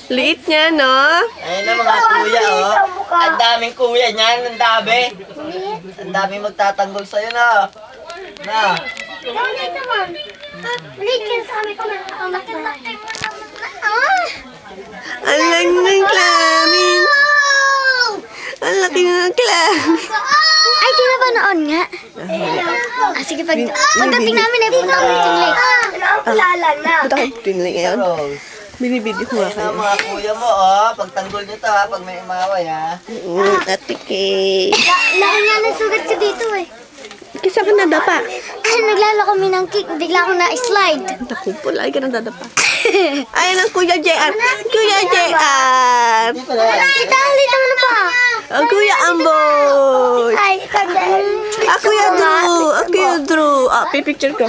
Liit niya, no? Ayun na mga kuya, oh. Ang daming kuya niyan, ang dami. Ang daming magtatanggol sa'yo na. Na. Bakit naman? Maliit yan sa amin kung anak na. Ang laki ng klamin. Ang laki ng klamin. Ay, di na ba noon nga? Sige, pagdating namin ay punta kami ng lake. Kilala na. Punta kayo tinlay ngayon. Rose. Binibidyo ko nga Ayun kayo. na mga kuya mo, oh. Pagtanggol nyo to, ha. Pag may umaway, ha. Ate Kay. Laki nga ng sugat ko dito eh. Kisa ka nadapa. Naglalaro kami ng cake, bigla ako na-slide. Naku po, lagi ka nang dadapa. Ayun ang Kuya JR. Kuya JR. Dito na yan. Dito naman pa. Ang Kuya Amboy. Ay, Kuya Drew. Kuya Drew. Ah, pipicture ko.